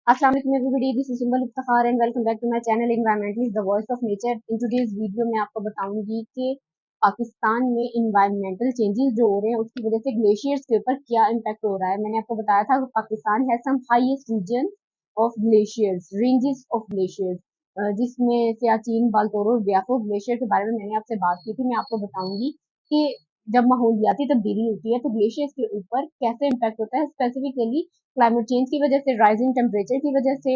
Assalamu alaikum everybody, this is Sumbal Iftikhar and welcome back to my channel Environmentalist the Voice of Nature। In today's video मैं आपको बताऊंगी कि पाकिस्तान में environmental changes जो हो रहे हैं उसकी वजह से ग्लेशियर्स के ऊपर क्या इम्पैक्ट हो रहा है। मैंने आपको बताया था कि पाकिस्तान है some highest region of glaciers, ranges of glaciers, जिसमें सियाचिन, बाल्टोरो, व्यापो ग्लेशियर के बारे में मैंने आपसे बात की थी। मैं आपको बताऊंगी कि जब माहौलियाती तब्दीली होती है तो ग्लेशियर्स के ऊपर कैसे इम्पैक्ट होता है, स्पेसिफिकली क्लाइमेट चेंज की वजह से, राइजिंग टेम्परेचर की वजह से,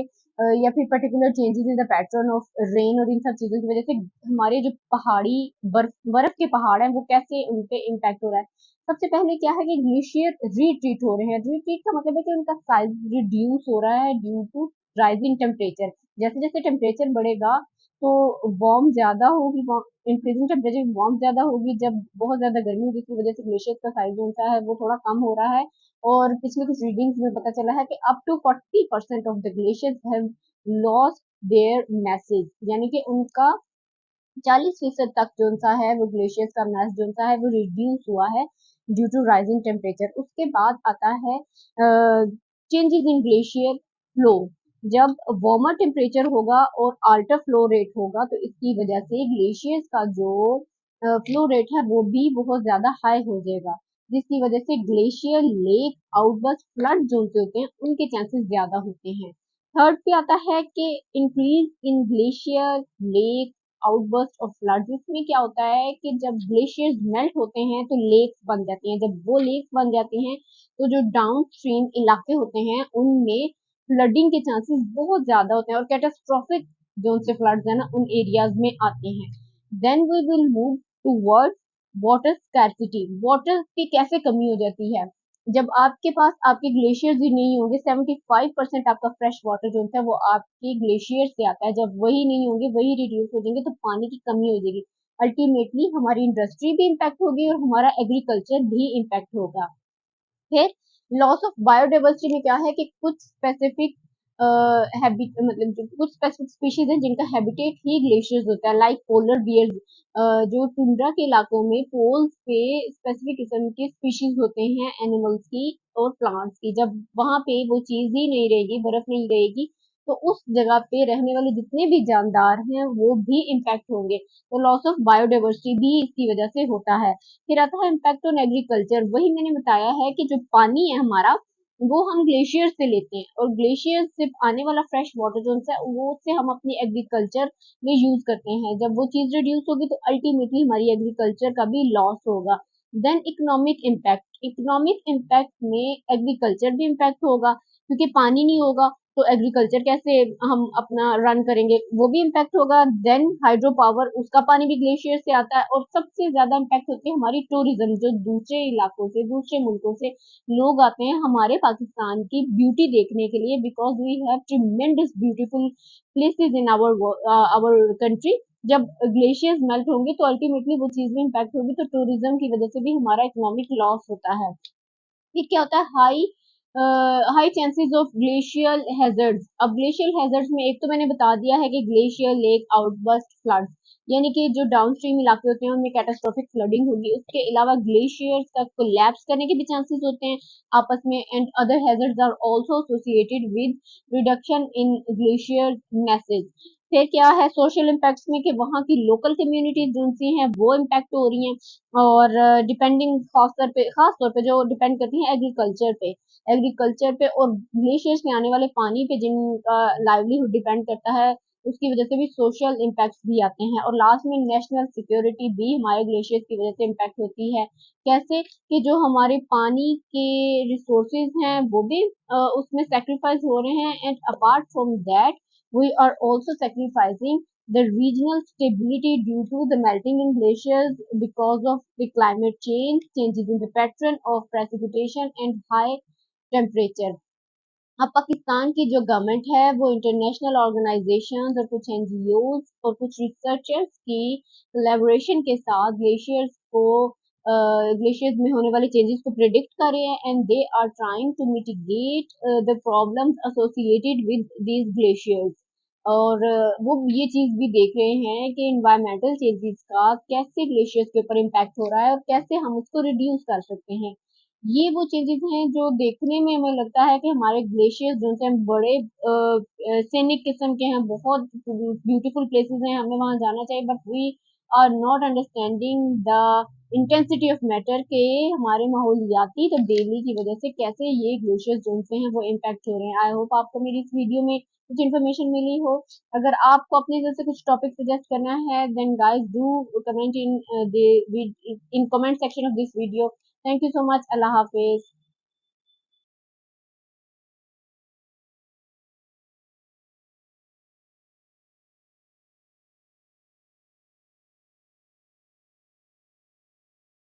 या फिर particular changes in the pattern of rain और इन सब चीजों की वजह से हमारे जो पहाड़ी बर्फ के पहाड़ हैं वो कैसे उन पे इम्पैक्ट हो रहा है। सबसे पहले क्या है कि ग्लेशियर रिट्रीट हो रहे हैं। रिट्रीट का मतलब है कि उनका साइज रिड्यूस हो रहा है ड्यू टू राइजिंग टेम्परेचर। जैसे जैसे टेम्परेचर बढ़ेगा तो वार्म ज्यादा होगी, इंक्रीजिंग टेम्परेचर वार्म ज्यादा होगी। जब बहुत ज्यादा गर्मी होगी जिसकी वजह से ग्लेशियर का साइज जो होता है वो थोड़ा कम हो रहा है। और पिछले कुछ रीडिंग्स में पता चला है कि up to 40% of the glaciers have lost their masses, यानी कि उनका 40% तक जो सा है वो ग्लेशियर्स का मैस जो सा है वो रिड्यूस हुआ है ड्यू टू राइजिंग टेम्परेचर। उसके बाद आता है चेंजेस इन ग्लेशियर फ्लो। जब वार्मर टेम्परेचर होगा और आल्टर फ्लो रेट होगा तो इसकी वजह से ग्लेशियर्स का जो फ्लो रेट है वो भी बहुत ज्यादा हाई हो जाएगा, जिसकी वजह से ग्लेशियर लेक आउटबर्स्ट फ्लड जो होते हैं उनके चांसेस ज्यादा होते हैं। थर्ड पे आता है कि increase in glacier lake outburst of floods. इसमें क्या होता है कि जब ग्लेशियर्स मेल्ट होते हैं तो लेक्स बन जाती हैं। जब वो लेक्स बन जाती हैं तो जो डाउन स्ट्रीम इलाके होते हैं उनमें फ्लडिंग के चांसेस बहुत ज्यादा होते हैं और कैटास्ट्रोफिक जोन से फ्लड्स है ना उन एरियाज में आते हैं। Then we will move towards water scarcity. Water की कैसे कमी हो जाती है जब आपके पास आपके ग्लेशियर्स ही नहीं होंगे। 75% आपका फ्रेश वाटर जो होता है वो आपके ग्लेशियर से आता है। जब वही नहीं होंगे, वही रिड्यूस हो जाएंगे तो पानी की कमी हो जाएगी। अल्टीमेटली हमारी इंडस्ट्री भी इम्पैक्ट होगी और हमारा एग्रीकल्चर भी इम्पैक्ट होगा। फिर लॉस ऑफ बायोडाइवर्सिटी में क्या है कि कुछ स्पेसिफिक हैबिट, मतलब जो कुछ स्पेसिफिक स्पीशीज है जिनका हैबिटेट ही ग्लेशियर्स होता है, लाइक पोलर बियर्स। जो टुंड्रा के इलाकों में पोल्स पे स्पेसिफिक किस्म के स्पीशीज होते हैं एनिमल्स की और प्लांट्स की। जब वहां पे वो चीज ही नहीं रहेगी, बर्फ नहीं रहेगी, तो उस जगह पे रहने वाले जितने भी जानदार हैं वो भी इम्पैक्ट होंगे। तो लॉस ऑफ बायोडाइवर्सिटी भी इसकी वजह से होता है। फिर आता है इम्पैक्ट ऑन एग्रीकल्चर। वही मैंने बताया है कि जो पानी है हमारा वो हम ग्लेशियर से लेते हैं और ग्लेशियर से आने वाला फ्रेश वाटर जो है वो से हम अपनी एग्रीकल्चर में यूज करते हैं। जब वो चीज रिड्यूस होगी तो अल्टीमेटली हमारी एग्रीकल्चर का भी लॉस होगा। Then economic impact. Economic impact में एग्रीकल्चर भी इम्पैक्ट होगा क्योंकि पानी नहीं होगा तो एग्रीकल्चर कैसे हम अपना रन करेंगे, वो भी इम्पैक्ट होगा। देन हाइड्रो पावर, उसका पानी भी ग्लेशियर से आता है। और सबसे ज्यादा इम्पैक्ट होती है हमारी टूरिज्म, जो दूसरे इलाकों से, दूसरे मुल्कों से लोग आते हैं हमारे पाकिस्तान की ब्यूटी देखने के लिए, because we have tremendous beautiful places in our country. जब ग्लेशियर्स मेल्ट होंगे तो अल्टीमेटली वो चीज भी इम्पैक्ट होगी, तो टूरिज्म की वजह से भी हमारा इकोनॉमिक लॉस होता है। फिर क्या होता है high chances of glacial hazards. अब ग्लेशियल हैजर्ड्स में एक तो मैंने बता दिया है कि ग्लेशियर लेक आउटबर्स्ट फ्लड्स, यानी कि जो डाउन स्ट्रीम इलाके होते हैं उनमें कैटास्ट्रोफिक फ्लडिंग होगी। उसके अलावा ग्लेशियर्स का कोलैप्स करने के भी चांसेस होते हैं आपस में। And other hazards are also associated with reduction in glacier masses. फिर क्या है सोशल इम्पैक्ट्स में कि वहाँ की लोकल कम्युनिटीज जो सी हैं वो इम्पैक्ट हो रही हैं और डिपेंडिंग खास तौर पे जो डिपेंड करती हैं एग्रीकल्चर पे और ग्लेशियर्स में आने वाले पानी पे जिनका लाइवलीहुड डिपेंड करता है, उसकी वजह से भी सोशल इम्पैक्ट्स भी आते हैं। और लास्ट में नेशनल सिक्योरिटी भी हमारे ग्लेशियर्स की वजह से इम्पैक्ट होती है। कैसे कि जो हमारे पानी के रिसोर्सेज हैं वो भी उसमें सेक्रीफाइस हो रहे हैं। And apart from that we are also sacrificing the regional stability due to the melting in glaciers because of the climate change, changes in the pattern of precipitation and high temperature। अब पाकिस्तान की जो government है वो international organisations और कुछ NGO और कुछ researchers की कोलैबोरेशन के साथ ग्लेशियर्स में होने वाले चेंजेस को प्रिडिक्ट कर रहे हैं and they are trying to mitigate the problems associated with these glaciers. और वो ये चीज भी देख रहे हैं कि इन्वायरमेंटल चेंजेस का कैसे ग्लेशियर्स के ऊपर इम्पैक्ट हो रहा है और कैसे हम उसको रिड्यूस कर सकते हैं। ये वो चेंजेस हैं जो देखने में हमें लगता है कि हमारे ग्लेशियर्स जो हैं बड़े सीनिक किस्म के हैं, बहुत ब्यूटीफुल प्लेसेस हैं, हमें वहां जाना चाहिए, but we are not understanding the intensity of matter के हमारे माहौलियाती तब्दीली की वजह से कैसे ये ग्लेशियर्स जो हैं वो इम्पैक्ट हो रहे हैं। आई होप आपको मेरी इस वीडियो में कुछ इन्फॉर्मेशन मिली हो। अगर आपको अपनी तरफ से कुछ टॉपिक सजेस्ट करना है, then guys do comment in the in comment section of this video. Thank you so much. Allah Hafiz.